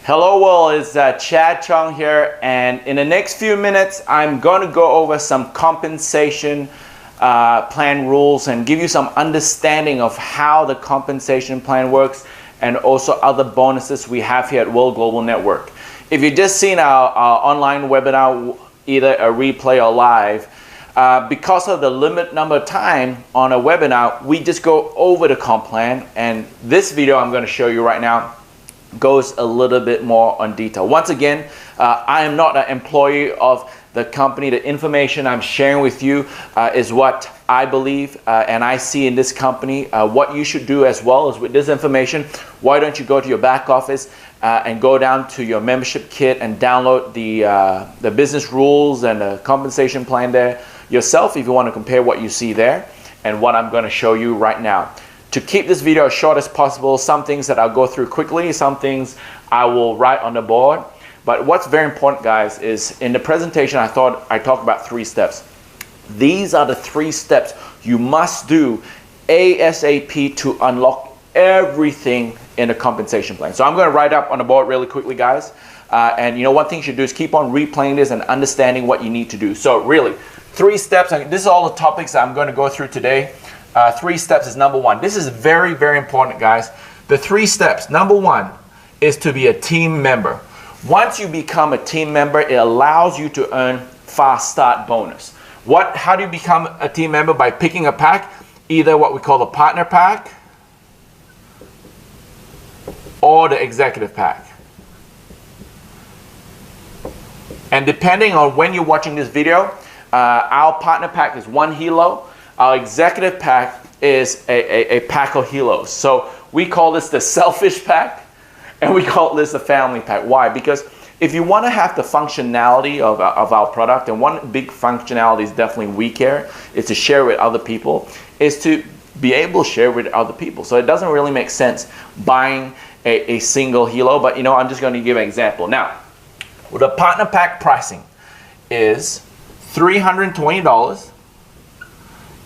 Hello world, it's Chad Chong here, and in the next few minutes I'm going to go over some compensation plan rules and give you some understanding of how the compensation plan works and also other bonuses we have here at World Global Network. If you've just seen our online webinar, either a replay or live, because of the limited number of time on a webinar, we just go over the comp plan, and this video I'm going to show you right now goes a little bit more on detail. Once again, I am not an employee of the company. The information I'm sharing with you is what I believe and I see in this company. What you should do as well is with this information, why don't you go to your back office and go down to your membership kit and download the business rules and the compensation plan there yourself if you want to compare what you see there and what I'm going to show you right now. To keep this video as short as possible, some things that I'll go through quickly, some things I will write on the board. But what's very important, guys, is in the presentation I thought I talked about 3 steps. These are the 3 steps you must do ASAP to unlock everything in a compensation plan. So I'm going to write up on the board really quickly, guys. And you know, one thing you should do is keep on replaying this and understanding what you need to do. So really, 3 steps. This is all the topics I'm going to go through today. 3 steps is number 1. This is very, very important, guys. The 3 steps. Number 1 is to be a team member. Once you become a team member, it allows you to earn fast start bonus. How do you become a team member? By picking a pack, either what we call the partner pack or the executive pack. And depending on when you're watching this video, our partner pack is 1 hilo. Our executive pack is a pack of hilos. So we call this the selfish pack, and we call this the family pack. Why? Because if you want to have the functionality of our product, and one big functionality is definitely we care, is to share with other people, is to be able to share with other people. So it doesn't really make sense buying a single hilo, but you know, I'm just going to give an example. Now, the partner pack pricing is $320.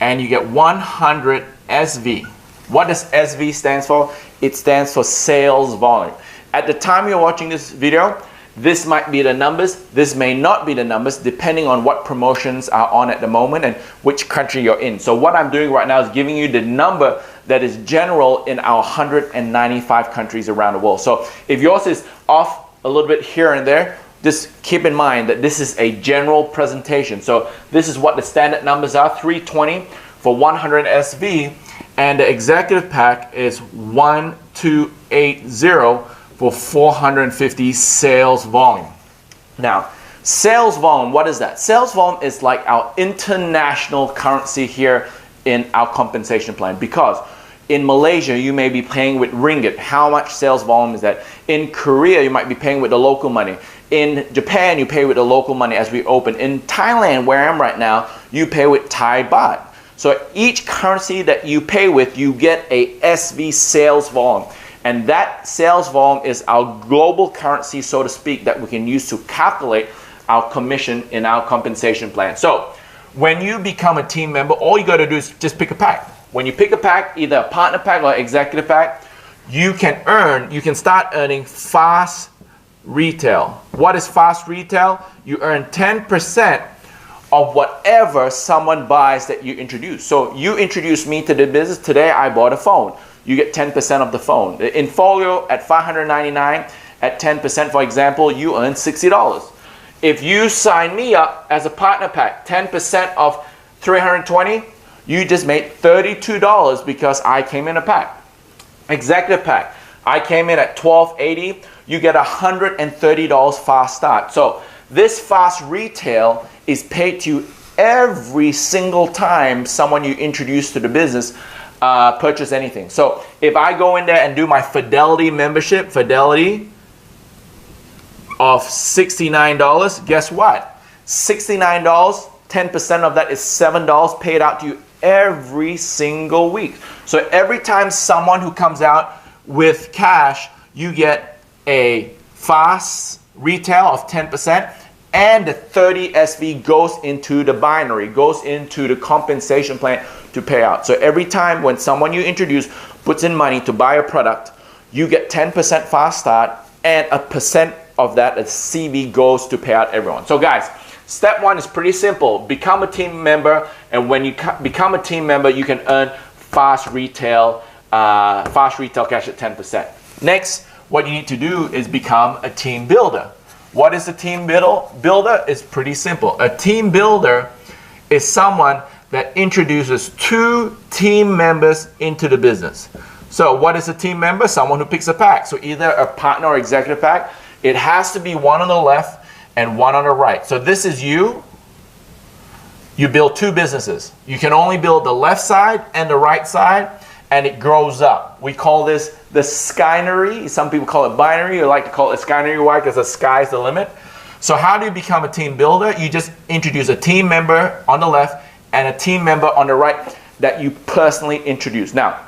And you get 100 SV. What does SV stand for? It stands for sales volume. At the time you're watching this video, this might be the numbers, this may not be the numbers, depending on what promotions are on at the moment and which country you're in. So what I'm doing right now is giving you the number that is general in our 195 countries around the world. So if yours is off a little bit here and there, just keep in mind that this is a general presentation. So this is what the standard numbers are, 320 for 100 SV, and the executive pack is 1280 for 450 sales volume. Now, sales volume, what is that? Sales volume is like our international currency here in our compensation plan, because in Malaysia, you may be paying with ringgit. How much sales volume is that? In Korea, you might be paying with the local money. In Japan, you pay with the local money as we open. In Thailand, where I am right now, you pay with Thai baht. So each currency that you pay with, you get a SV sales volume. And that sales volume is our global currency, so to speak, that we can use to calculate our commission in our compensation plan. So when you become a team member, all you got to do is just pick a pack. When you pick a pack, either a partner pack or executive pack, you can start earning fast retail. What is fast retail? You earn 10% of whatever someone buys that you introduce. So you introduce me to the business. Today I bought a phone. You get 10% of the phone. The Infolio at $599 at 10%, for example, you earn $60. If you sign me up as a partner pack, 10% of 320, you just made $32 because I came in a pack. Executive pack, I came in at $1280. You get $130 fast start. So this fast retail is paid to you every single time someone you introduce to the business purchase anything. So if I go in there and do my Fidelity membership, Fidelity of $69, guess what? $69, 10% of that is $7 paid out to you every single week. So every time someone who comes out with cash, you get a fast retail of 10%, and the 30 SV goes into the binary, goes into the compensation plan to pay out. So every time when someone you introduce puts in money to buy a product, you get 10% fast start and a percent of that as CV goes to pay out everyone. So guys, step one is pretty simple. Become a team member, and when you become a team member, you can earn fast retail cash at 10%. Next, what you need to do is become a team builder. What is a team builder? It's pretty simple. A team builder is someone that introduces 2 team members into the business. So what is a team member? Someone who picks a pack. So either a partner or executive pack. It has to be one on the left and one on the right. So this is you. You build 2 businesses. You can only build the left side and the right side, and it grows up. We call this the skynery. Some people call it binary. I like to call it skynery. Why? Because the sky's the limit. So how do you become a team builder? You just introduce a team member on the left and a team member on the right that you personally introduce. Now,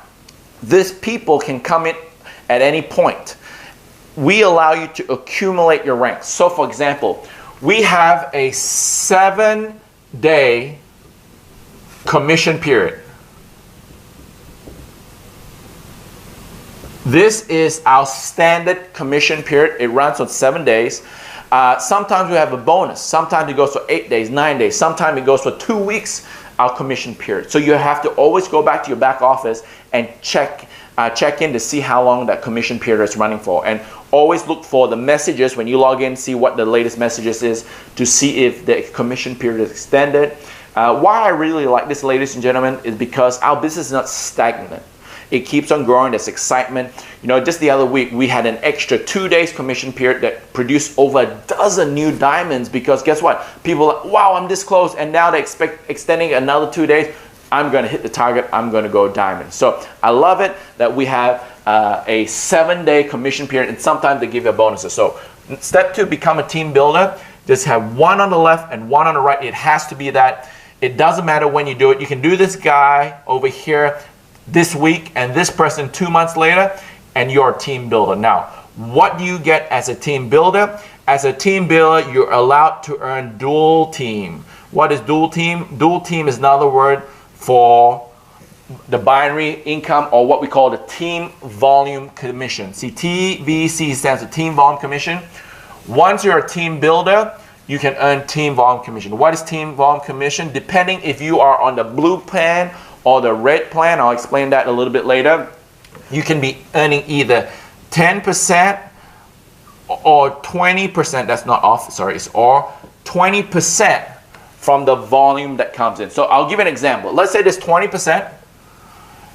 these people can come in at any point. We allow you to accumulate your ranks. So for example, we have a 7-day commission period. This is our standard commission period. It runs on 7 days. Sometimes we have a bonus. Sometimes it goes for 8 days, 9 days. Sometimes it goes for 2 weeks, our commission period. So you have to always go back to your back office and check in to see how long that commission period is running for. And always look for the messages when you log in, see what the latest messages is to see if the commission period is extended. Why I really like this, ladies and gentlemen, is because our business is not stagnant. It keeps on growing. There's excitement. You know, just the other week, we had an extra 2 days commission period that produced over a dozen new diamonds, because guess what? People are like, wow, I'm this close, and now they expect extending another 2 days. I'm going to hit the target. I'm going to go diamond. So I love it that we have a 7-day commission period, and sometimes they give you bonuses. So step 2, become a team builder. Just have one on the left and one on the right. It has to be that. It doesn't matter when you do it. You can do this guy over here this week and this person 2 months later, and you're a team builder. Now, what do you get as a team builder? As a team builder, you're allowed to earn dual team. What is dual team? Dual team is another word for the binary income, or what we call the team volume commission. See, TVC stands for team volume commission. Once you're a team builder, you can earn team volume commission. What is team volume commission? Depending if you are on the blue plan or the red plan, I'll explain that a little bit later. You can be earning either 10% or 20%, that's not off, sorry, it's or 20% from the volume that comes in. So I'll give an example. Let's say there's 20%.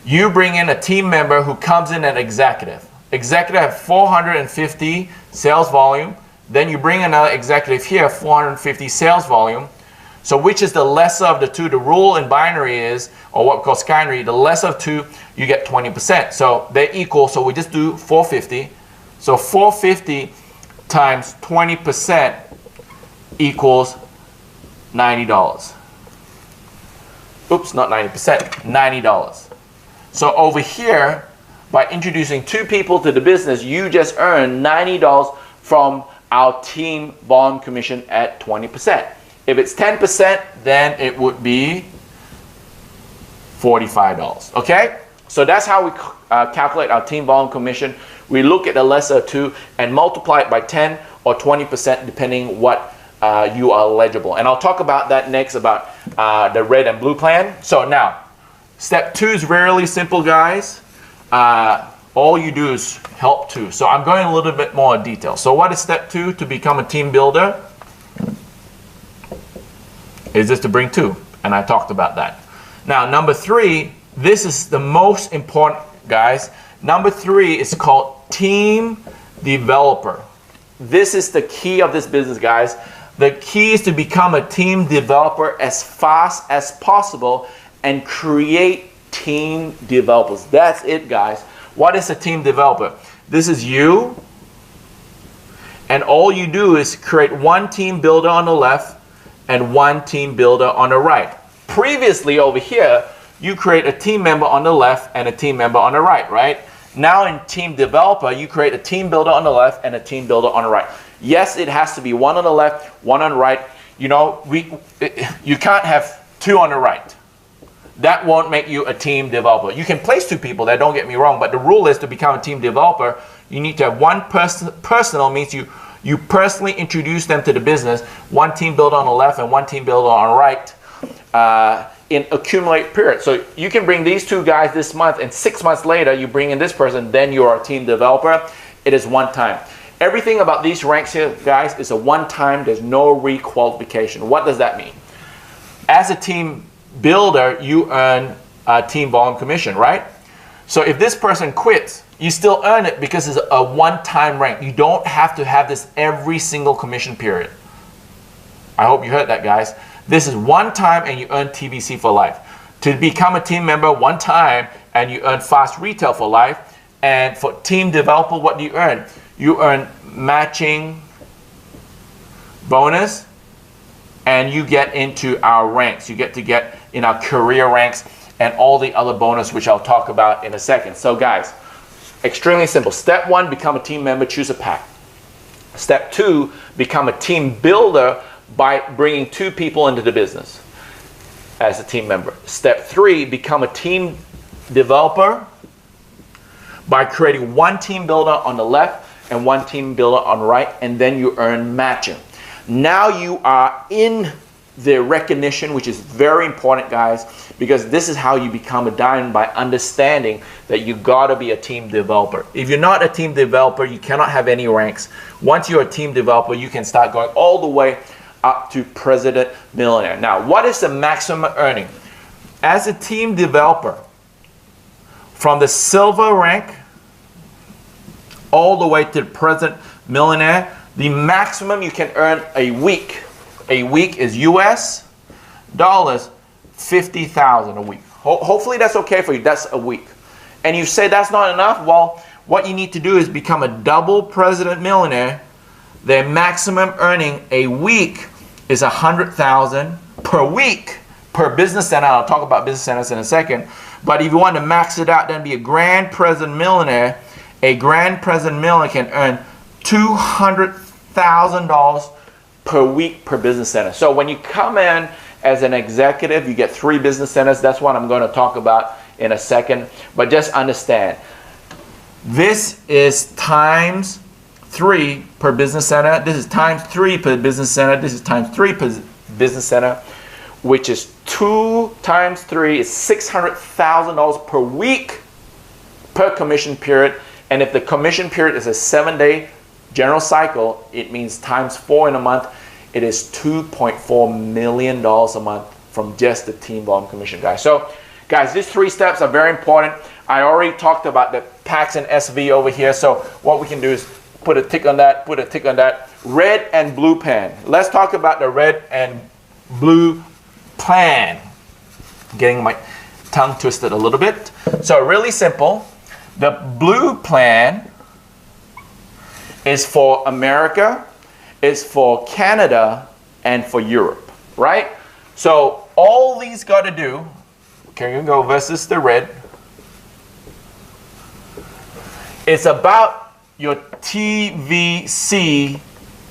You bring in a team member who comes in at executive. Executive have 450 sales volume. Then you bring another executive here, 450 sales volume. So which is the lesser of the two? The rule in binary is, or what we call skynery, the lesser of two, you get 20%. So they're equal, so we just do 450. So 450 times 20% equals $90. Oops, not 90%, $90. So over here, by introducing 2 people to the business, you just earn $90 from our team volume commission at 20%. If it's 10%, then it would be $45. Okay? So that's how we calculate our team volume commission. We look at the lesser of 2 and multiply it by 10 or 20% depending what you are eligible. And I'll talk about that next, about the red and blue plan. So now, step 2 is really simple, guys. All you do is help 2. So I'm going a little bit more in detail. So what is step 2 to become a team builder? Is just to bring 2, and I talked about that. Now, number 3, this is the most important, guys. Number 3 is called team developer. This is the key of this business, guys. The key is to become a team developer as fast as possible and create team developers. That's it, guys. What is a team developer? This is you, and all you do is create one team builder on the left and one team builder on the right. Previously over here, you create a team member on the left and a team member on the right, right? Now in team developer, you create a team builder on the left and a team builder on the right. Yes, it has to be one on the left, one on the right. You know, you can't have 2 on the right. that won't make you a team developer. You can place two people there, don't get me wrong, but the rule is to become a team developer, you need to have one person. Personal means you personally introduce them to the business, one team builder on the left and one team builder on the right, in accumulate period. So you can bring these two guys this month, and 6 months later you bring in this person, then you're a team developer. It is one time. Everything about these ranks here, guys, is a one time. There's no requalification. What does that mean? As a team builder, you earn a team volume commission, right? So if this person quits, you still earn it because it's a one-time rank. You don't have to have this every single commission period. I hope you heard that, guys. This is one time and you earn TVC for life. To become a team member, one time, and you earn fast retail for life. And for team developer, what do you earn? You earn matching bonus, and you get into our ranks. You get to get in our career ranks and all the other bonus, which I'll talk about in a second. So guys, extremely simple. Step 1, become a team member, choose a pack. Step 2, become a team builder by bringing 2 people into the business as a team member. Step 3, become a team developer by creating one team builder on the left and one team builder on the right, and then you earn matching. Now you are in the recognition, which is very important, guys, because this is how you become a diamond, by understanding that you gotta be a team developer. If you're not a team developer, you cannot have any ranks. Once you're a team developer, you can start going all the way up to president millionaire. Now, what is the maximum earning? As a team developer, from the silver rank all the way to the president millionaire, the maximum you can earn a week is US dollars 50,000 a week. Hopefully that's okay for you. That's a week. And you say that's not enough? Well, what you need to do is become a double president millionaire. Their maximum earning a week is 100,000 per week per business center. I'll talk about business centers in a second. But if you want to max it out, then be a grand president millionaire. A grand president millionaire can earn $200,000 per week per business center. So when you come in as an executive, you get 3 business centers. That's what I'm going to talk about in a second. But just understand, this is times 3 per business center. This is times 3 per business center. This is times 3 per business center, which is 2 times 3 is $600,000 per week per commission period. And if the commission period is a 7-day general cycle, it means times 4 in a month. It is $2.4 million a month from just the team volume commission, guys. So, guys, these 3 steps are very important. I already talked about the packs and SV over here. So what we can do is put a tick on that, put a tick on that. Red and blue plan. Let's talk about the red and blue plan. Getting my tongue twisted a little bit. So really simple. The blue plan is for America, is for Canada, and for Europe, right? So all these got to do, can you go versus the red, it's about your TVC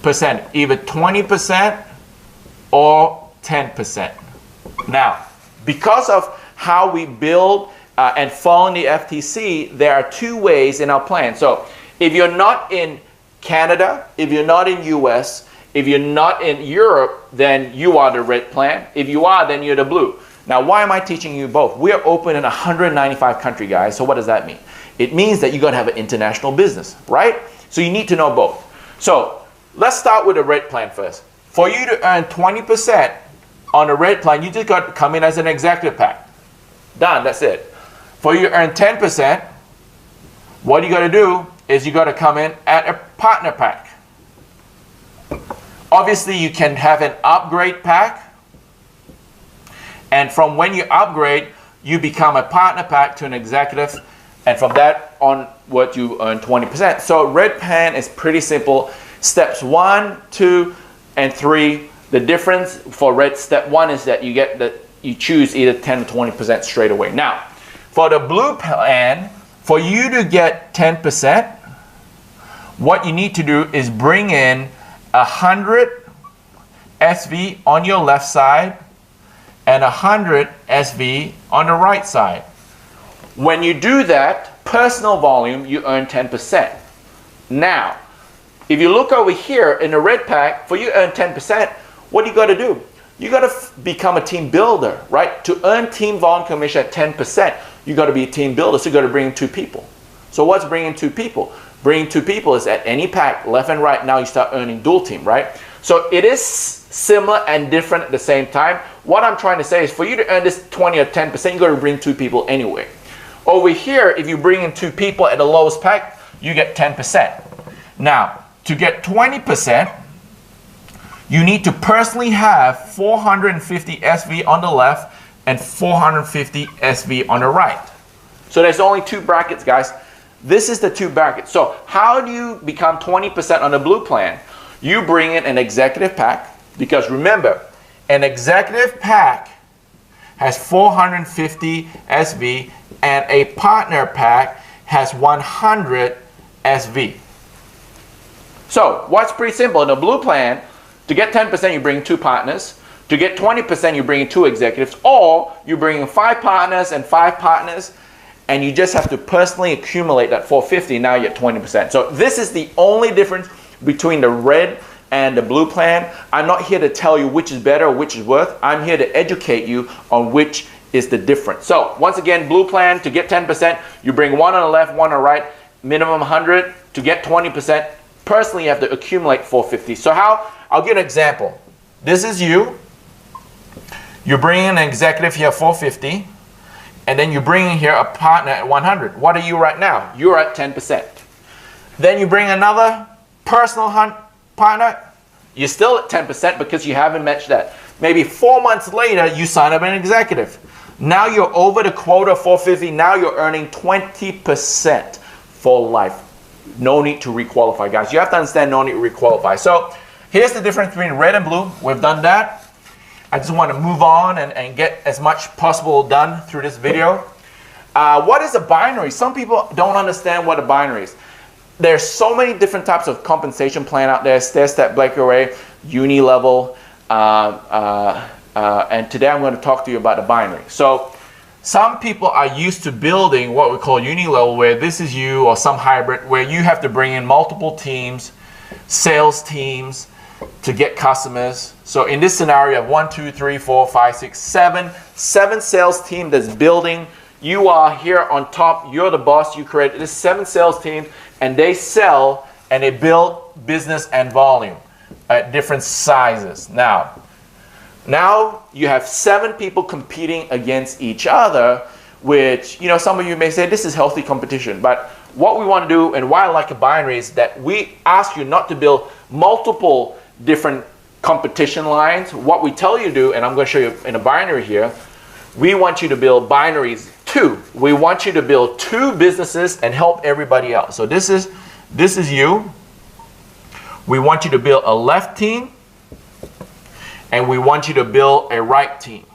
percent, either 20% or 10%. Now, because of how we build and following the FTC, there are 2 ways in our plan. So if you're not in Canada, if you're not in US, if you're not in Europe, then you are the red plan. If you are, then you're the blue. Now, why am I teaching you both? We are open in 195 countries, guys. So what does that mean? It means that you're going to have an international business, right? So you need to know both. So let's start with the red plan first. For you to earn 20% on the red plan, you just got to come in as an executive pack. Done, that's it. For you to earn 10%, what you got to do is you got to come in at a partner pack. Obviously, you can have an upgrade pack. And from when you upgrade, you become a partner pack to an executive. And from that onward, you earn 20%. So red plan is pretty simple. Steps 1, 2, and 3. The difference for red, step 1 is that you choose either 10 or 20% straight away. Now, for the blue plan, for you to get 10%, what you need to do is bring in 100 SV on your left side and 100 SV on the right side. When you do that, personal volume, you earn 10%. Now, if you look over here in the red pack, for you to earn 10%, what do you got to do? You got to become a team builder, right? To earn team volume commission at 10%, you got to be a team builder, so you got to bring in 2 people. So what's bringing 2 people? Bringing 2 people is at any pack, left and right, now you start earning dual team, right? So it is similar and different at the same time. What I'm trying to say is for you to earn this 20 or 10%, you got to bring 2 people anyway. Over here, if you bring in 2 people at the lowest pack, you get 10%. Now, to get 20%, you need to personally have 450 SV on the left and 450 SV on the right. So there's only 2 brackets, guys. This is the 2 brackets. So how do you become 20% on the blue plan? You bring in an executive pack, because remember, an executive pack has 450 SV and a partner pack has 100 SV. So what's pretty simple? In the blue plan, to get 10%, you bring 2 partners. To get 20%, you bring in 2 executives, or you bring in 5 partners and 5 partners, and you just have to personally accumulate that 450. Now you get 20%. So this is the only difference between the red and the blue plan. I'm not here to tell you which is better or which is worse. I'm here to educate you on which is the difference. So once again, blue plan, to get 10%, you bring 1 on the left, 1 on the right, minimum 100. To get 20%, personally you have to accumulate 450. So how? I'll give an example. This is you. You bring in an executive here, 450, and then you bring in here a partner at 100. What are you right now? You're at 10%. Then you bring another personal partner, you're still at 10% because you haven't matched that. Maybe 4 months later, you sign up an executive. Now you're over the quota 450. Now you're earning 20% for life. No need to requalify, guys. You have to understand no need to requalify. So here's the difference between red and blue. We've done that. I just want to move on and get as much possible done through this video. What is a binary? Some people don't understand what a binary is. There's so many different types of compensation plan out there. Stair-step breakaway, uni-level, and today I'm going to talk to you about the binary. So some people are used to building what we call uni-level, where this is you, or some hybrid, where you have to bring in multiple teams, sales teams, to get customers. So in this scenario, you have 1, 2, 3, 4, 5, 6, 7 sales team that's building. You are here on top. You're the boss. You created this 7 sales team, and they sell and they build business and volume at different sizes. Now you have 7 people competing against each other, which, you know, some of you may say this is healthy competition. But what we want to do, and why I like a binary, is that we ask you not to build multiple different competition lines. What we tell you to do, and I'm going to show you in a binary here, we want you to build binaries 2. We want you to build 2 businesses and help everybody else. So this is you. We want you to build a left team, and we want you to build a right team.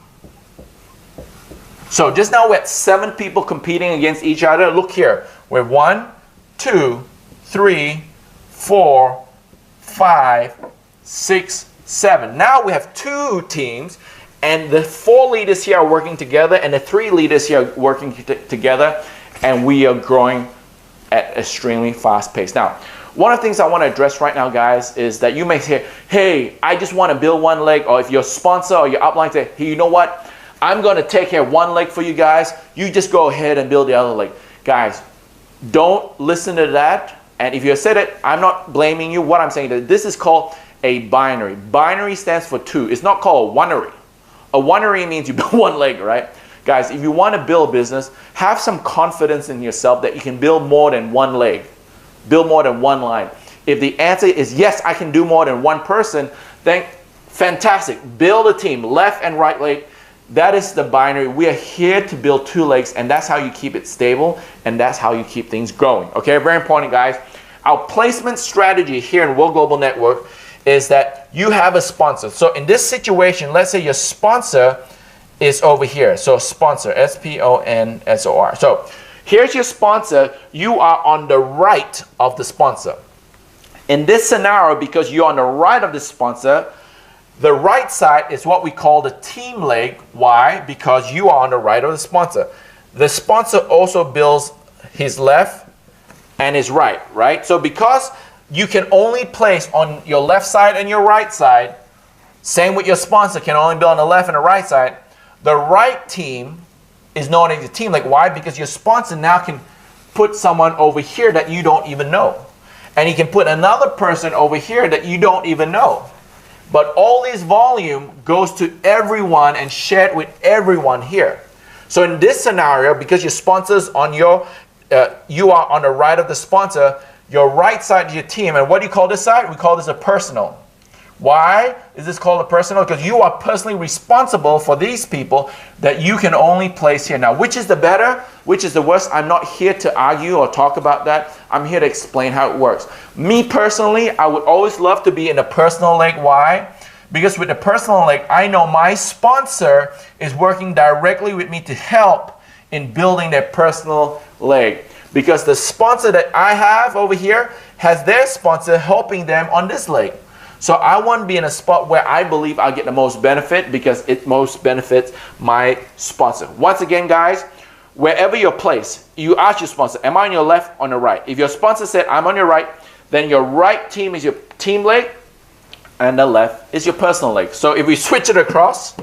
So just now we had 7 people competing against each other. Look here. We have 1, 2, 3, 4, 5, 6, 7. Now we have 2 teams, and the 4 leaders here are working together, and the 3 leaders here are working together, and we are growing at an extremely fast pace. Now, one of the things I want to address right now, guys, is that you may say, hey, I just want to build 1 leg, or if your sponsor or your upline say, hey, you know what? I'm going to take care of 1 leg for you guys. You just go ahead and build the other leg. Guys, don't listen to that. And if you said it, I'm not blaming you. What I'm saying is this is called a binary. Binary stands for 2. It's not called a oneary. A oneary means you build 1 leg, right? Guys, if you want to build a business, have some confidence in yourself that you can build more than 1 leg. Build more than 1 line. If the answer is yes, I can do more than 1 person, then fantastic. Build a team, left and right leg. That is the binary. We are here to build 2 legs, and that's how you keep it stable, and that's how you keep things growing. Okay, very important, guys. Our placement strategy here in World Global Network is that you have a sponsor. So in this situation, let's say your sponsor is over here. So sponsor, S-P-O-N-S-O-R. So here's your sponsor. You are on the right of the sponsor. In this scenario, because you're on the right of the sponsor, The right side is what we call the team leg. Why? Because you are on the right of the sponsor. The sponsor also bills his left and his right, right? So because you can only place on your left side and your right side, same with your sponsor, can only bill on the left and the right side, the right team is known as the team leg. Why? Because your sponsor now can put someone over here that you don't even know. And he can put another person over here that you don't even know. But all this volume goes to everyone and shared with everyone here. So in this scenario, because your sponsor's on your, you are on the right of the sponsor, your right side is your team. And what do you call this side? We call this a personal. Why is this called a personal? Because you are personally responsible for these people that you can only place here. Now, which is the better? Which is the worst? I'm not here to argue or talk about that. I'm here to explain how it works. Me personally, I would always love to be in the personal leg. Why? Because with the personal leg, I know my sponsor is working directly with me to help in building their personal leg. Because the sponsor that I have over here has their sponsor helping them on this leg. So I want to be in a spot where I believe I'll get the most benefit because it most benefits my sponsor. Once again, guys, wherever you're placed, you ask your sponsor, am I on your left or on the right? If your sponsor said, I'm on your right, then your right team is your team leg and the left is your personal leg. So if we switch it across,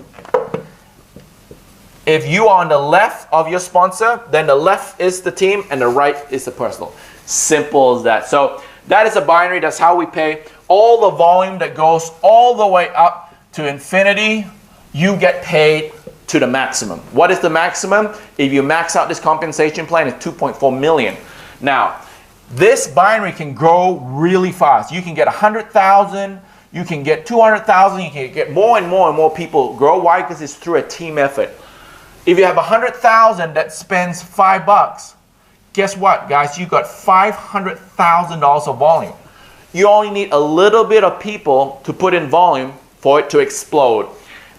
if you are on the left of your sponsor, then the left is the team and the right is the personal. Simple as that. So that is a binary. That's how we pay. All the volume that goes all the way up to infinity, you get paid to the maximum. What is the maximum? If you max out this compensation plan, it's 2.4 million. Now, this binary can grow really fast. You can get 100,000, you can get 200,000, you can get more and more and more people grow. Why? Because it's through a team effort. If you have 100,000 that spends $5, guess what, guys? You got $500,000 of volume. You only need a little bit of people to put in volume for it to explode.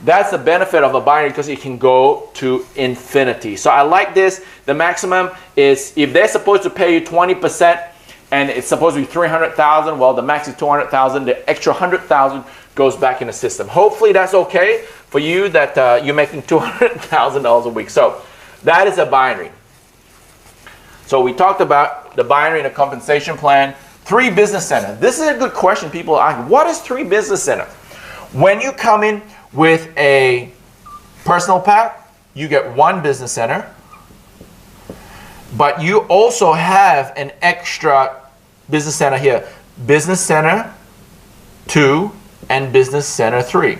That's the benefit of a binary because it can go to infinity. So I like this. The maximum is if they're supposed to pay you 20% and it's supposed to be 300,000, well, the max is 200,000. The extra 100,000 goes back in the system. Hopefully that's okay for you that you're making $200,000 a week. So that is a binary. So we talked about the binary and the compensation plan. 3 business center. This is a good question people ask. What is 3 business center? When you come in with a personal pack, you get 1 business center, but you also have an extra business center here. Business center 2 and business center 3.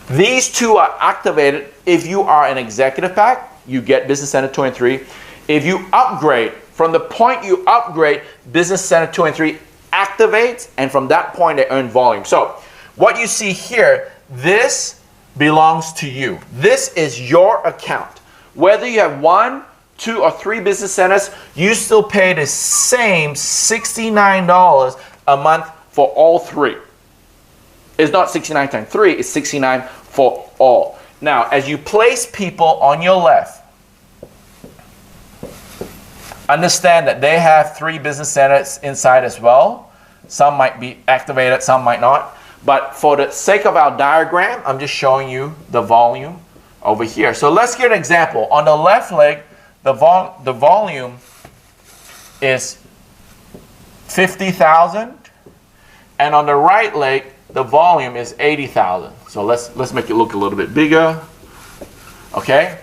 These 2 are activated if you are an executive pack. You get business center 2 and 3. If you upgrade, from the point you upgrade, business center 2 and 3 activates, and from that point they earn volume. So what you see here, this belongs to you. This is your account. Whether you have 1, 2, or 3 business centers, you still pay the same $69 a month for all 3. It's not 69 times 3, it's 69 for all. Now, as you place people on your left, understand that they have 3 business centers inside as well. Some might be activated, some might not. But for the sake of our diagram, I'm just showing you the volume over here. So let's get an example. On the left leg, the volume is 50,000. And on the right leg, the volume is 80,000. So let's make it look a little bit bigger. Okay?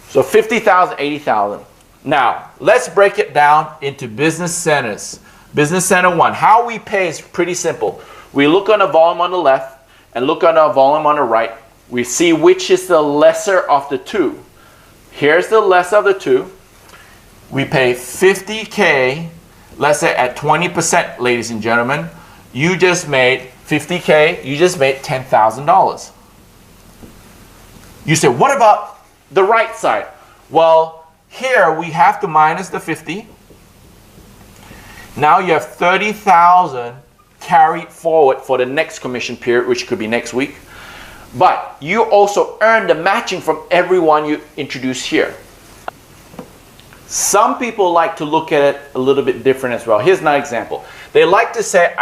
So 50,000, 80,000. Now, let's break it down into business centers. Business center 1. How we pay is pretty simple. We look on the volume on the left and look on the volume on the right. We see which is the lesser of the 2. Here's the lesser of the 2. We pay 50K, let's say at 20%, ladies and gentlemen. You just made 50K, you just made $10,000. You say, what about the right side? Well, here we have to minus the 50. Now you have 30,000 carried forward for the next commission period, which could be next week. But you also earn the matching from everyone you introduce here. Some people like to look at it a little bit different as well. Here's an example. They like to say,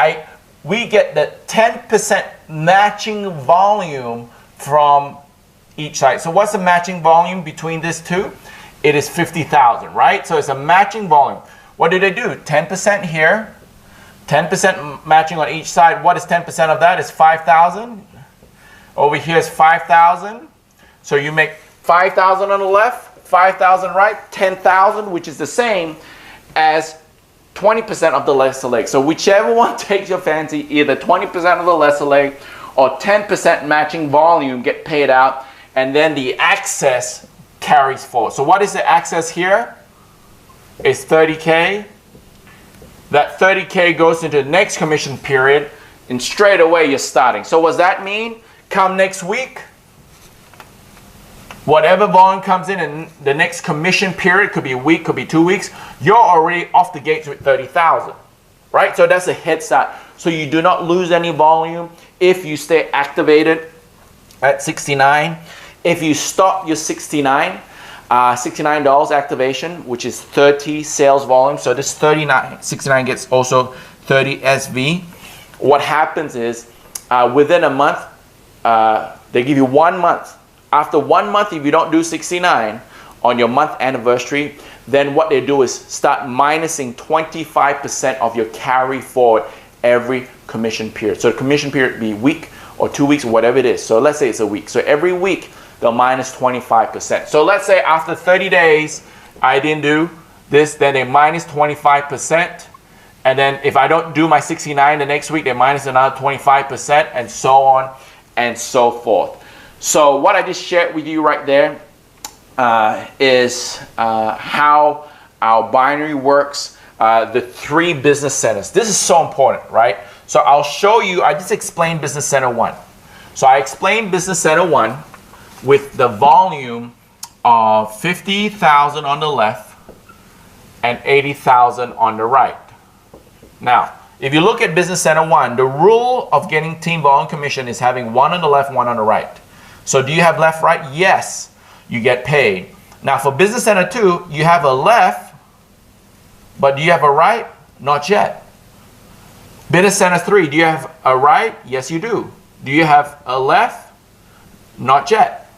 we get the 10% matching volume from each side. So what's the matching volume between these two? It is 50,000, right? So it's a matching volume. What do they do? 10% here, 10% matching on each side. What is 10% of that? It's 5,000. Over here is 5,000. So you make 5,000 on the left, 5,000 right, 10,000, which is the same as 20% of the lesser leg. So whichever one takes your fancy, either 20% of the lesser leg or 10% matching volume get paid out, and then the excess carries forward. So what is the excess here? It's 30K. That 30K goes into the next commission period, and straight away you're starting. So what does that mean? Come next week, whatever volume comes in the next commission period, could be a week, could be 2 weeks, you're already off the gates with 30,000, right? So that's a head start. So you do not lose any volume if you stay activated at 69. If you stop your $69 activation, which is 30 sales volume, so this 69 gets also 30 SV. What happens is within a month, they give you 1 month. After 1 month, if you don't do 69 on your month anniversary, then what they do is start minusing 25% of your carry forward every commission period. So the commission period be a week or 2 weeks, whatever it is. So let's say it's a week. So every week, they'll minus 25%. So let's say after 30 days, I didn't do this, then they minus 25%. And then if I don't do my 69 the next week, they minus another 25%, and so on and so forth. So what I just shared with you right there is how our binary works, the 3 business centers. This is so important, right? So I'll show you, I just explained business center 1. So I explained business center 1 with the volume of 50,000 on the left and 80,000 on the right. Now, if you look at business center 1, the rule of getting team volume commission is having 1 on the left, 1 on the right. So do you have left, right? Yes, you get paid. Now for business center 2, you have a left, but do you have a right? Not yet. Business center 3, do you have a right? Yes, you do. Do you have a left? Not yet.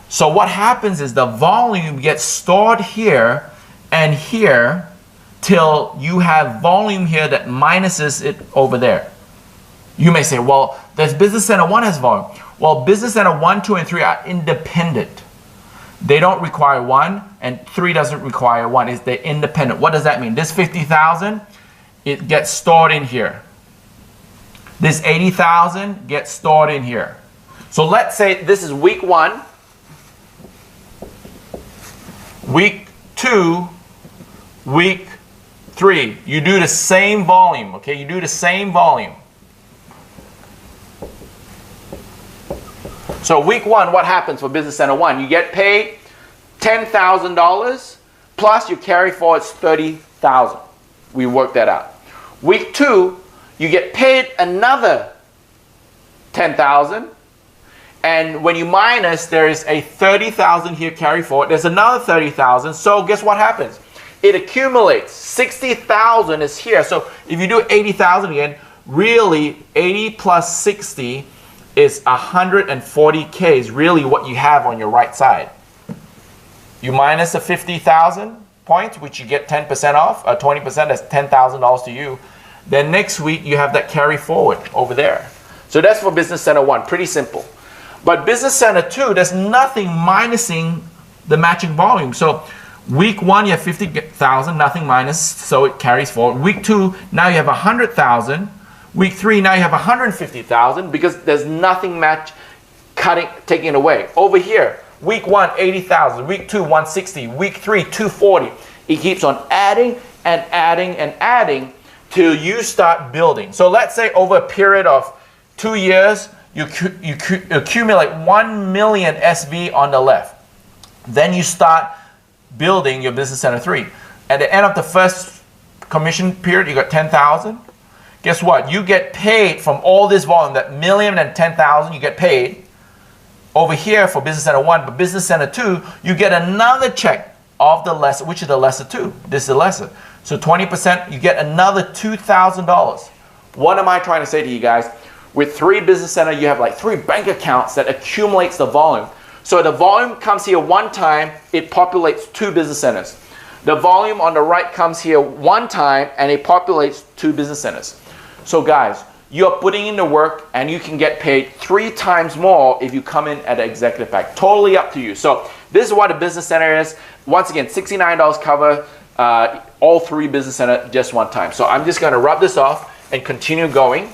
So what happens is the volume gets stored here and here till you have volume here that minuses it over there. You may say, well, there's business center 1 has volume. Well, business center 1, 2, and 3 are independent. They don't require 1, and 3 doesn't require 1. They're independent. What does that mean? This 50,000, it gets stored in here. This 80,000 gets stored in here. So let's say this is week 1, week 2, week 3. You do the same volume, okay? You do the same volume. So week 1, what happens for business center 1? You get paid $10,000 plus your carry forward is $30,000. We worked that out. Week 2, you get paid another $10,000, and when you minus, there is a $30,000 here carry forward. There's another $30,000. So guess what happens? It accumulates. $60,000 is here. So if you do $80,000 again, really 80 plus 60 is 140K is really what you have on your right side. You minus the 50,000 points, which you get 10% off, 20%, that's $10,000 to you. Then next week you have that carry forward over there. So that's for business center 1, pretty simple. But business center 2, there's nothing minusing the matching volume. So week 1 you have 50,000, nothing minus, so it carries forward. Week 2, now you have 100,000. Week 3, now you have 150,000 because there's nothing taking it away. Over here, week 1, 80,000. Week 2, 160. Week 3, 240. It keeps on adding and adding and adding till you start building. So let's say over a period of 2 years, you accumulate 1 million SV on the left. Then you start building your business center 3. At the end of the first commission period, you got 10,000. Guess what? You get paid from all this volume, that million and 10,000, you get paid over here for business center 1, but business center 2, you get another check of the lesser, which is the lesser 2. This is the lesser. So 20%, you get another $2,000. What am I trying to say to you guys? With 3 business centers, you have like 3 bank accounts that accumulates the volume. So the volume comes here one time, it populates 2 business centers. The volume on the right comes here one time and it populates 2 business centers. So guys, you're putting in the work and you can get paid 3 times more if you come in at an executive pack. Totally up to you. So this is what a business center is. Once again, $69 cover all 3 business centers just one time. So I'm just going to rub this off and continue going.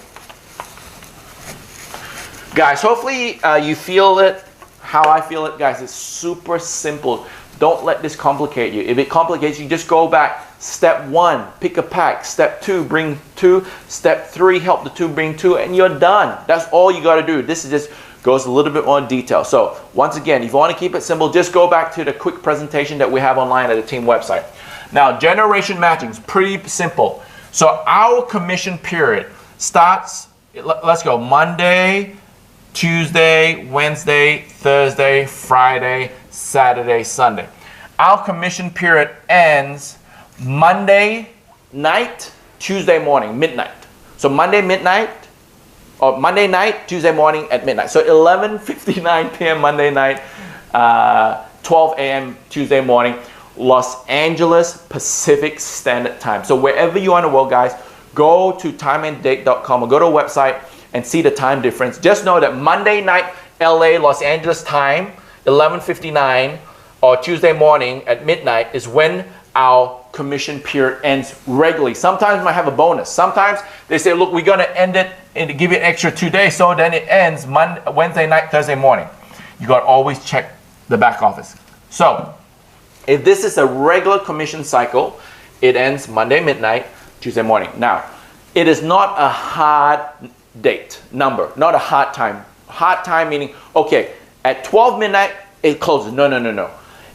Guys, hopefully you feel it how I feel it. Guys, it's super simple. Don't let this complicate you. If it complicates you, just go back. Step 1, pick a pack. Step 2, bring 2. Step 3, help the 2 bring 2, and you're done. That's all you got to do. This is just goes a little bit more in detail. So once again, if you want to keep it simple, just go back to the quick presentation that we have online at the team website. Now, generation matching is pretty simple. So our commission period starts, let's go, Monday, Tuesday, Wednesday, Thursday, Friday, Saturday, Sunday. Our commission period ends Monday night, Tuesday morning, midnight. So Monday midnight, or Monday night, Tuesday morning at midnight. So 11:59 p.m. Monday night, 12 a.m. Tuesday morning, Los Angeles Pacific Standard Time. So wherever you are in the world, guys, go to timeanddate.com or go to a website and see the time difference. Just know that Monday night, LA, Los Angeles time, 11:59, or Tuesday morning at midnight is when our commission period ends regularly. Sometimes we might have a bonus. Sometimes they say, look, we're going to end it and give you an extra 2 days, so then it ends Wednesday night, Thursday morning. You got to always check the back office. So if this is a regular commission cycle, it ends Monday midnight, Tuesday morning. Now, it is not a hard date number, not a hard time. Hard time meaning, okay, at 12 midnight, it closes. No, no, no, no.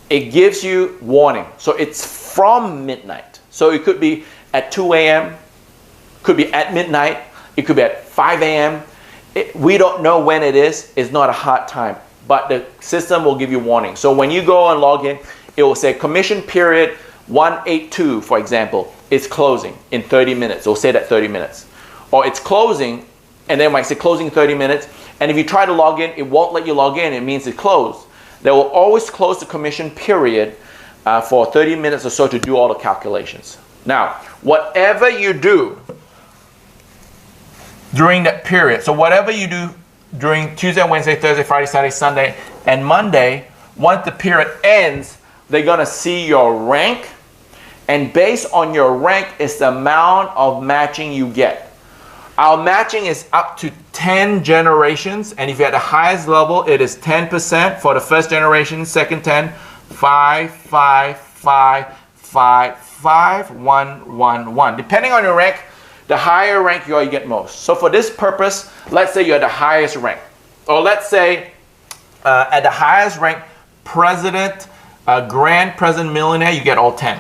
It gives you warning. So it's from midnight. So it could be at 2 a.m., could be at midnight, it could be at 5 a.m. We don't know when it is. It's not a hard time, but the system will give you warning. So when you go and log in, it will say commission period 182, for example, is closing in 30 minutes. It will say that 30 minutes. Or it's closing, and then it might say closing 30 minutes. And if you try to log in, it won't let you log in. It means it's closed. They will always close the commission period for 30 minutes or so to do all the calculations. Now, whatever you do during that period, so whatever you do during Tuesday, Wednesday, Thursday, Friday, Saturday, Sunday, and Monday, once the period ends, they're going to see your rank, and based on your rank is the amount of matching you get. Our matching is up to 10 generations, and if you're at the highest level, it is 10% for the first generation, second 10, 5, 5, 5, 5, 5, 1, 1, 1. Depending on your rank, the higher rank you are, you get most. So for this purpose, let's say you're at the highest rank. Or let's say at the highest rank, president, grand president millionaire, you get all 10.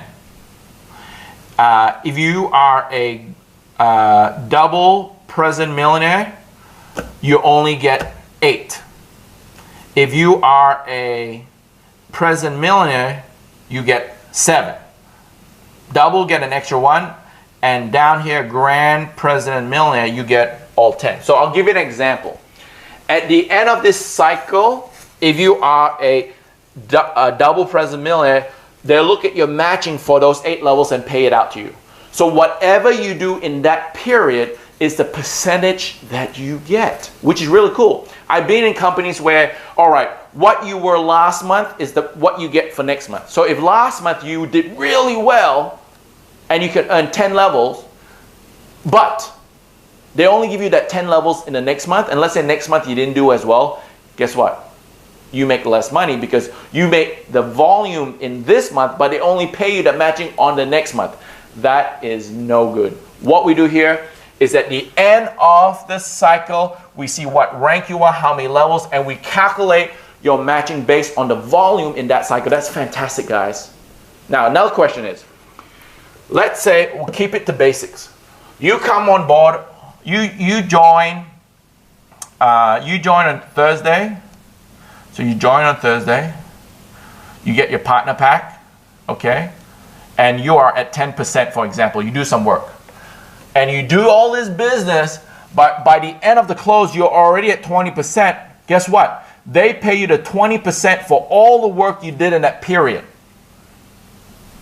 If you are a double president millionaire, you only get 8. If you are a president millionaire, you get 7. Double, get an extra 1, and down here, grand president millionaire, you get all 10. So I'll give you an example. At the end of this cycle, if you are a double president millionaire, they'll look at your matching for those 8 levels and pay it out to you. So whatever you do in that period is the percentage that you get, which is really cool. I've been in companies where, all right, what you were last month is what you get for next month. So if last month you did really well and you could earn 10 levels, but they only give you that 10 levels in the next month, and let's say next month you didn't do as well, guess what? You make less money because you make the volume in this month, but they only pay you the matching on the next month. That is no good. What we do here is at the end of the cycle, we see what rank you are, how many levels, and we calculate your matching based on the volume in that cycle. That's fantastic, guys. Now, another question is, let's say we'll keep it to basics. You come on board, you join on Thursday. So you join on Thursday, you get your partner pack, okay? And you are at 10%, for example. You do some work. And you do all this business, But by the end of the close, you're already at 20%. Guess what? They pay you the 20% for all the work you did in that period.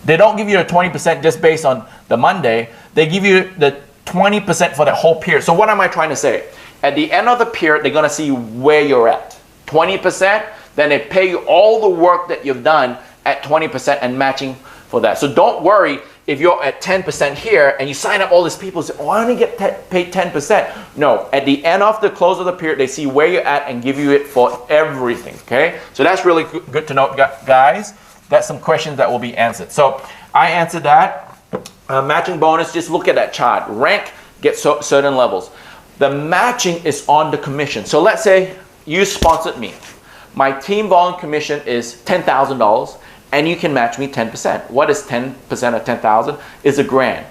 They don't give you the 20% just based on the Monday. They give you the 20% for the whole period. So what am I trying to say? At the end of the period, they're going to see where you're at. 20%, then they pay you all the work that you've done at 20% and matching for that. So don't worry if you're at 10% here and you sign up all these people and say, oh, I only get paid 10%. No, at the end of the close of the period, they see where you're at and give you it for everything, okay? So that's really good to know, guys. That's some questions that will be answered. So I answered that. Matching bonus, just look at that chart. Rank gets certain levels. The matching is on the commission. So let's say you sponsored me. My team volume commission is $10,000 and you can match me 10%. What is 10% of 10,000? It's $1,000.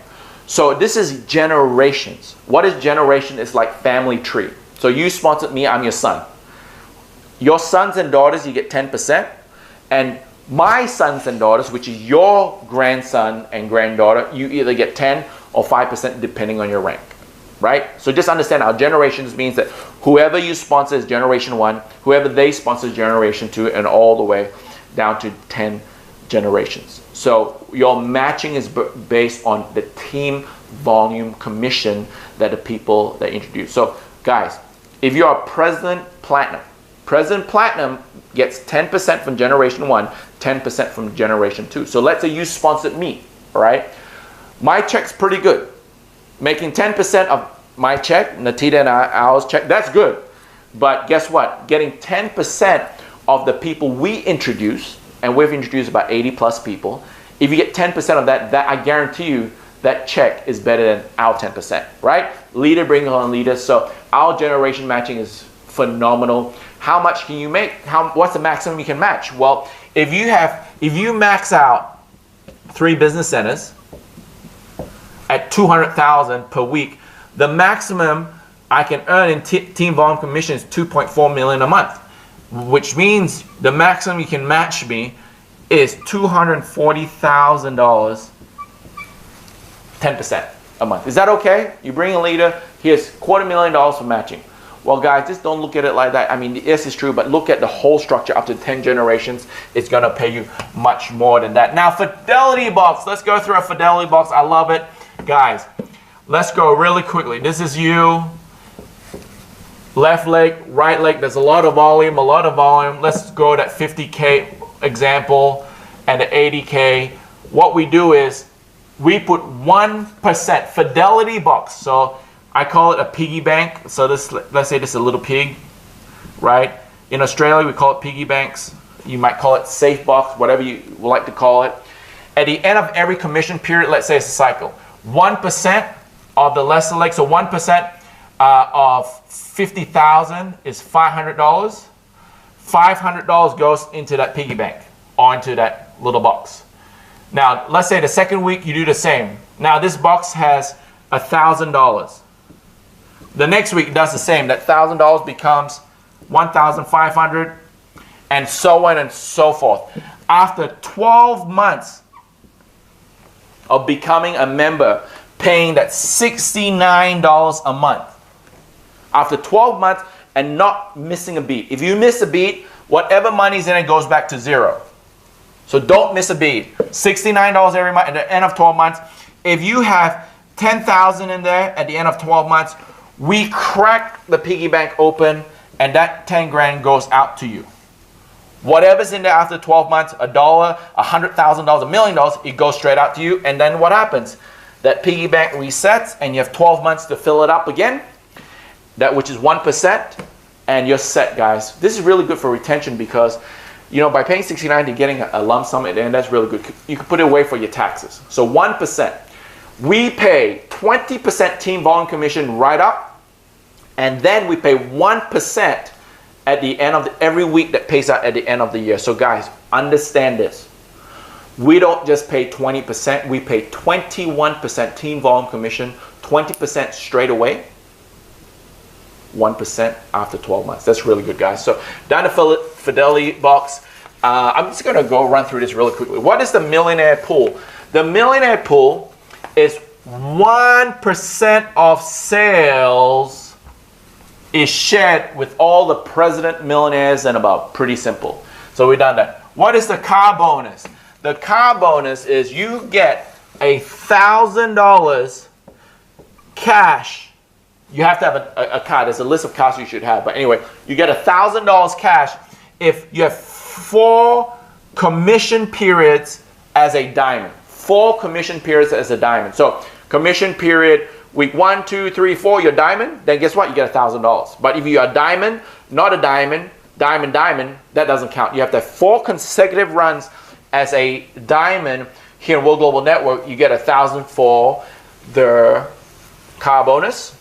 So this is generations. What is generation? It's like family tree. So you sponsored me, I'm your son. Your sons and daughters, you get 10%. And my sons and daughters, which is your grandson and granddaughter, you either get 10 or 5% depending on your rank, right? So just understand our generations means that whoever you sponsor is generation 1, whoever they sponsor is generation 2, and all the way down to 10 generations. So your matching is based on the team volume commission that the people that introduce. So guys, if you are President Platinum gets 10% from generation 1, 10% from generation 2. So let's say you sponsored me, all right? My check's pretty good. Making 10% of my check, Natita and ours check, that's good. But guess what? Getting 10% of the people we introduce, and we've introduced about 80 plus people, if you get 10% of that, I guarantee you that check is better than our 10%, right? Leader brings on leader. So our generation matching is phenomenal. How much can you make? What's the maximum you can match? Well, if you max out 3 business centers at $200,000 per week, the maximum I can earn in team volume commission is $2.4 million a month, which means the maximum you can match me is $240,000, 10% a month. Is that okay? You bring a leader, here's $250,000 for matching. Well, guys, just don't look at it like that. I mean, yes, it's true, but look at the whole structure up to 10 generations. It's going to pay you much more than that. Now, Fidelity Box. Let's go through a Fidelity Box. I love it. Guys, let's go really quickly. This is you. Left leg, right leg. There's a lot of volume, Let's go that 50K example and the 80K. What we do is we put 1% Fidelity Box. So I call it a piggy bank. So this, let's say this is a little pig, right? In Australia, we call it piggy banks. You might call it safe box, whatever you would like to call it. At the end of every commission period, let's say it's a cycle, 1% of the lesser leg, so 1% of 50,000 is $500. $500 goes into that piggy bank or into that little box. Now, let's say the second week you do the same. Now this box has $1,000. The next week it does the same. That $1,000 becomes $1,500, and so on and so forth. After 12 months of becoming a member, paying that $69 a month. After 12 months and not missing a beat. If you miss a beat, whatever money's in it goes back to zero. So don't miss a beat. $69 every month at the end of 12 months. If you have $10,000 in there at the end of 12 months, we crack the piggy bank open and that 10 grand goes out to you. Whatever's in there after 12 months, $1, $100,000, $1 million, it goes straight out to you. And then what happens? That piggy bank resets and you have 12 months to fill it up again. That which is 1%, and you're set, guys. This is really good for retention because, you know, by paying $69 to getting a lump sum at the end, that's really good. You can put it away for your taxes. So 1%. We pay 20% team volume commission right up, and then we pay 1% at the end of every week that pays out at the end of the year. So guys, understand this. We don't just pay 20%, we pay 21% team volume commission, 20% straight away, 1% after 12 months. That's really good, guys. So down the Fidelity Box, I'm just going to go run through this really quickly. What is the millionaire pool? The millionaire pool is 1% of sales is shared with all the president millionaires and above. Pretty simple. So we've done that. What is the car bonus? The car bonus is you get $1,000 cash. You have to have a car. There's a list of cars you should have. But anyway, you get $1,000 cash if you have 4 commission periods as a diamond. 4 commission periods as a diamond. So commission period week 1, 2, 3, 4, you're diamond. Then guess what? You get $1,000. But if you're a diamond, not a diamond, diamond, that doesn't count. You have to have 4 consecutive runs as a diamond here in World Global Network. You get $1,000 for the car bonus.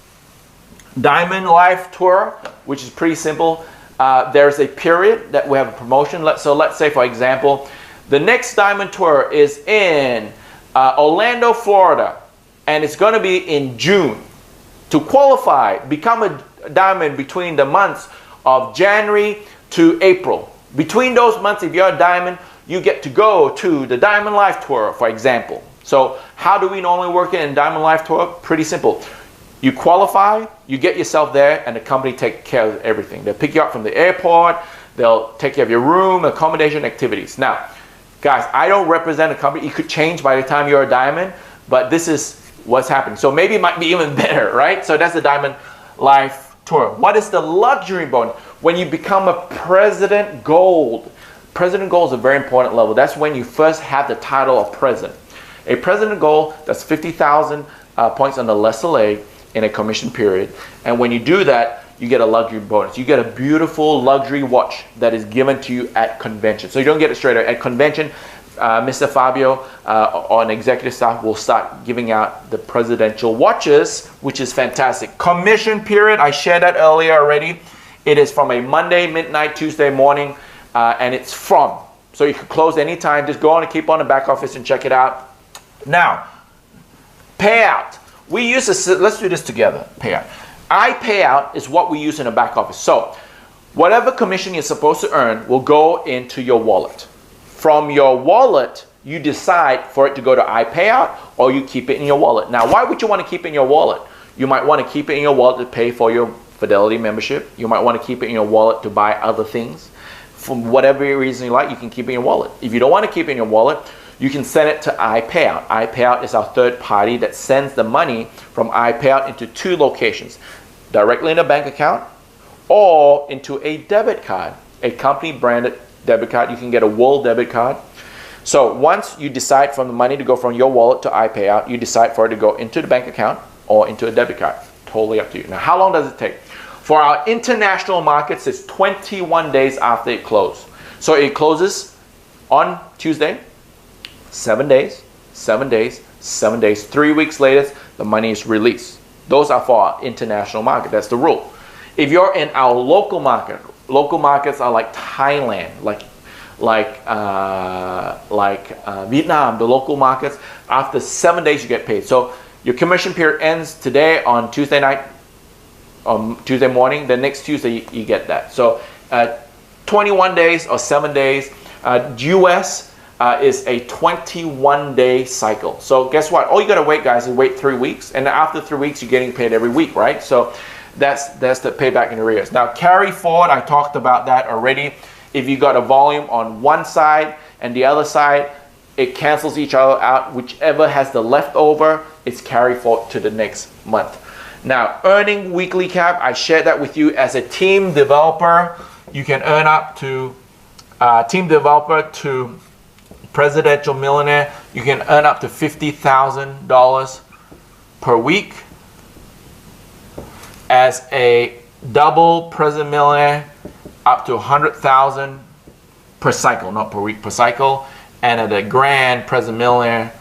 Diamond Life Tour, which is pretty simple. There's a period that we have a promotion. So let's say, for example, the next Diamond Tour is in Orlando, Florida, and it's going to be in June. To qualify, become a diamond between the months of January to April. Between those months, if you're a diamond, you get to go to the Diamond Life Tour, for example. So how do we normally work it in Diamond Life Tour? Pretty simple. You qualify, you get yourself there, and the company take care of everything. They'll pick you up from the airport, they'll take care of your room, accommodation, activities. Now, guys, I don't represent a company. It could change by the time you're a diamond, but this is what's happening. So maybe it might be even better, right? So that's the Diamond Life Tour. What is the luxury bonus? When you become a President Gold. President Gold is a very important level. That's when you first have the title of President. A President Gold, that's 50,000 points on the lesser leg in a commission period. And when you do that, you get a luxury bonus. You get a beautiful luxury watch that is given to you at convention. So you don't get it straight away. At convention, Mr. Fabio on executive staff will start giving out the presidential watches, which is fantastic. Commission period, I shared that earlier already. It is from a Monday, midnight, Tuesday morning, and it's from. So you can close anytime. Just go on and keep on the back office and check it out. Now, payout. We use this, let's do this together, payout. iPayout is what we use in the back office. So whatever commission you're supposed to earn will go into your wallet. From your wallet, you decide for it to go to iPayout or you keep it in your wallet. Now, why would you want to keep it in your wallet? You might want to keep it in your wallet to pay for your Fidelity membership. You might want to keep it in your wallet to buy other things. For whatever reason you like, you can keep it in your wallet. If you don't want to keep it in your wallet, you can send it to iPayout. iPayout is our third party that sends the money from iPayout into 2 locations. Directly in a bank account or into a debit card. A company branded debit card. You can get a World debit card. So once you decide from the money to go from your wallet to iPayout, you decide for it to go into the bank account or into a debit card. Totally up to you. Now, how long does it take? For our international markets, it's 21 days after it closes. So it closes on Tuesday, 7 days, 7 days, 7 days. 3 weeks later, the money is released. Those are for our international market. That's the rule. If you're in our local markets are like Thailand, like Vietnam, the local markets. After 7 days, you get paid. So your commission period ends today on Tuesday night, Tuesday morning. The next Tuesday, you get that. So 21 days or 7 days. US is a 21-day cycle. So guess what? All you gotta wait, guys, is wait 3 weeks, and after 3 weeks, you're getting paid every week, right? So that's the payback in arrears. Now, carry forward, I talked about that already. If you got a volume on one side and the other side, it cancels each other out. Whichever has the leftover, it's carry forward to the next month. Now, earning weekly cap, I shared that with you as a team developer. You can earn up to team developer to presidential millionaire. You can earn up to $50,000 per week. As a double president millionaire, up to $100,000 per cycle, not per week, per cycle. And at a grand president millionaire,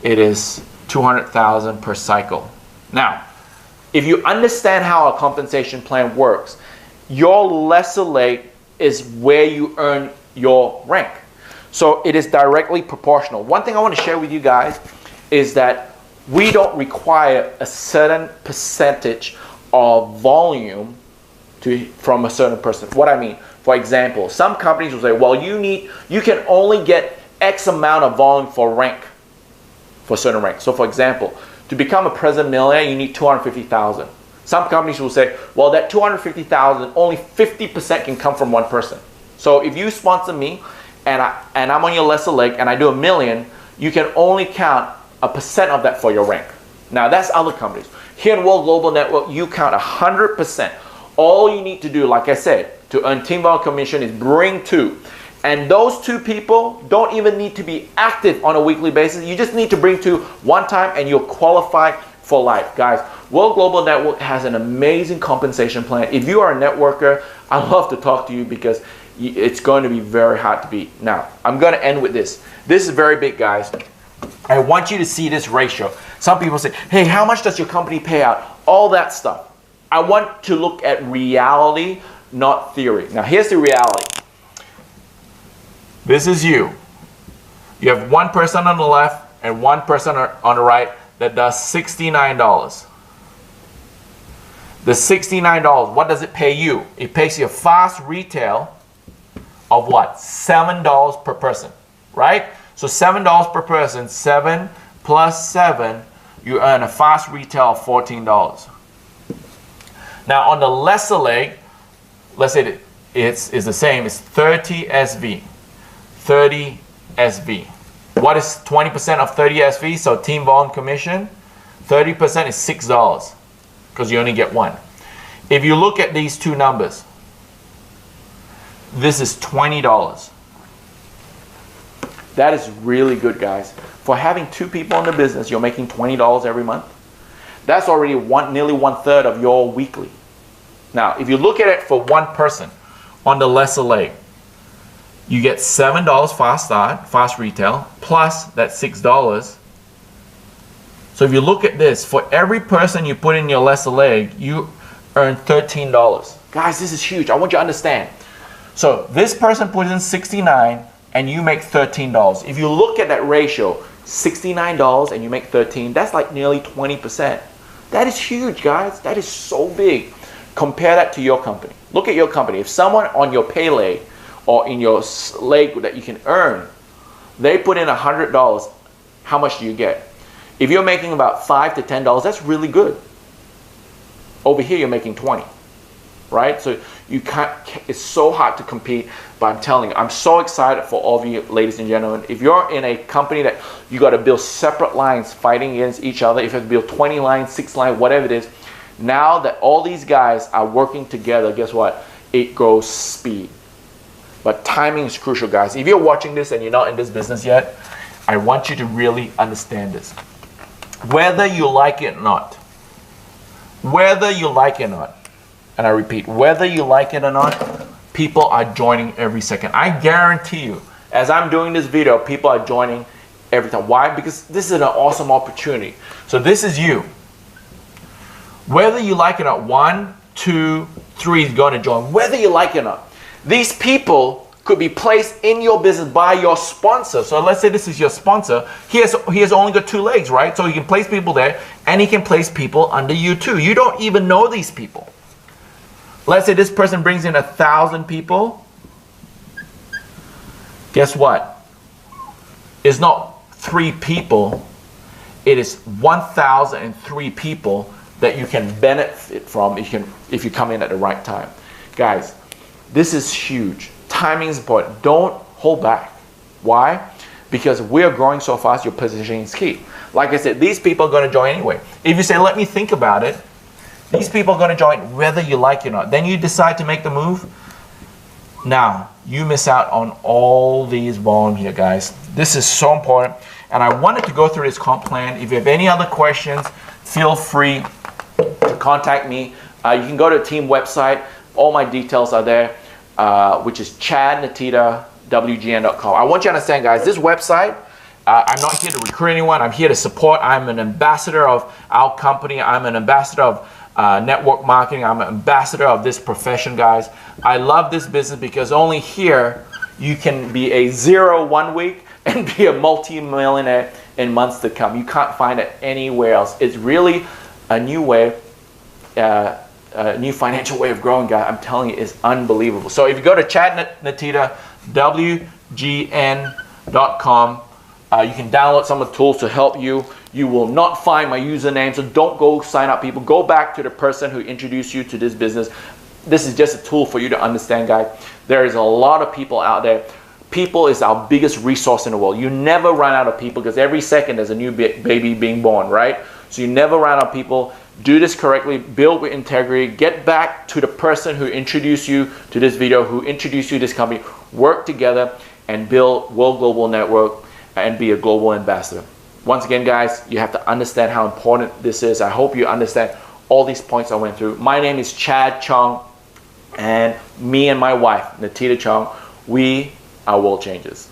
it is $200,000 per cycle. Now, if you understand how a compensation plan works, your lesser leg is where you earn your rank. So it is directly proportional. One thing I want to share with you guys is that we don't require a certain percentage of volume from a certain person. What I mean, for example, some companies will say, well, you can only get X amount of volume for rank, for certain rank. So for example, to become a president millionaire, you need 250,000. Some companies will say, well, that 250,000, only 50% can come from one person. So if you sponsor me and I'm on your lesser leg and I do $1 million, you can only count 1% of that for your rank. Now that's other companies. Here in World Global Network, you count 100%. All you need to do, like I said, to earn team volume commission is bring 2. And those 2 people don't even need to be active on a weekly basis. You just need to bring 2 one time and you'll qualify for life. Guys, World Global Network has an amazing compensation plan. If you are a networker, I'd love to talk to you because it's going to be very hard to beat. Now, I'm going to end with this. This is very big, guys. I want you to see this ratio. Some people say, hey, how much does your company pay out? All that stuff. I want to look at reality, not theory. Now, here's the reality. This is you. You have one person on the left and one person on the right that does $69. The $69, what does it pay you? It pays you a fast retail of what? $7 per person, right? So $7 per person, 7 plus 7, you earn a fast retail of $14. Now on the lesser leg, let's say it's the same, it's 30 SV. 30 SV. What is 20% of 30 SV? So team volume commission, 30% is $6 because you only get one. If you look at these 2 numbers, this is $20. That is really good, guys. For having 2 people in the business, you're making $20 every month. That's already nearly 1/3 of your weekly. Now, if you look at it for one person on the lesser leg, you get $7 fast start, fast retail, plus that $6. So if you look at this, for every person you put in your lesser leg, you earn $13. Guys, this is huge. I want you to understand. So this person puts in 69 and you make $13. If you look at that ratio, $69 and you make 13, that's like nearly 20%. That is huge, guys. That is so big. Compare that to your company. Look at your company. If someone on your pay leg or in your leg that you can earn, they put in $100, how much do you get? If you're making about $5 to $10, that's really good. Over here, you're making 20, right? So you can't, it's so hard to compete, but I'm telling you, I'm so excited for all of you, ladies and gentlemen. If you're in a company that you got to build separate lines fighting against each other, if you have to build 20 lines, 6 lines, whatever it is, now that all these guys are working together, guess what? It grows speed. But timing is crucial, guys. If you're watching this and you're not in this business yet, I want you to really understand this. Whether you like it or not, whether you like it or not, and I repeat, whether you like it or not, people are joining every second. I guarantee you, as I'm doing this video, people are joining every time. Why? Because this is an awesome opportunity. So this is you. Whether you like it or not, 1, 2, 3 is going to join. Whether you like it or not. These people could be placed in your business by your sponsor. So let's say this is your sponsor. He has only got 2 legs, right? So he can place people there and he can place people under you too. You don't even know these people. Let's say this person brings in 1,000 people. Guess what? It's not 3 people. It is 1,003 people that you can benefit from if you come in at the right time. Guys, this is huge. Timing is important. Don't hold back. Why? Because we're growing so fast, your positioning is key. Like I said, these people are going to join anyway. If you say, let me think about it, these people are going to join whether you like it or not. Then you decide to make the move. Now, you miss out on all these volume here, guys. This is so important. And I wanted to go through this comp plan. If you have any other questions, feel free to contact me. You can go to the team website. All my details are there, which is chadnatitawgn.com. I want you to understand, guys, this website, I'm not here to recruit anyone. I'm here to support. I'm an ambassador of our company. I'm an ambassador of network marketing. I'm an ambassador of this profession, guys. I love this business because only here you can be a 0 1 week and be a multi-millionaire in months to come. You can't find it anywhere else. It's really a new way, a new financial way of growing, guys. I'm telling you, it's unbelievable. So if you go to chadnatitawgn.com, You can download some of the tools to help you. You will not find my username, so don't go sign up people. Go back to the person who introduced you to this business. This is just a tool for you to understand, guys. There is a lot of people out there. People is our biggest resource in the world. You never run out of people because every second there's a new baby being born, right? So you never run out of people. Do this correctly, build with integrity, get back to the person who introduced you to this video, who introduced you to this company, work together and build World Global Network and be a global ambassador. Once again, guys, you have to understand how important this is. I hope you understand all these points I went through. My name is Chad Chong, and me and my wife, Natita Chong, we are world changers.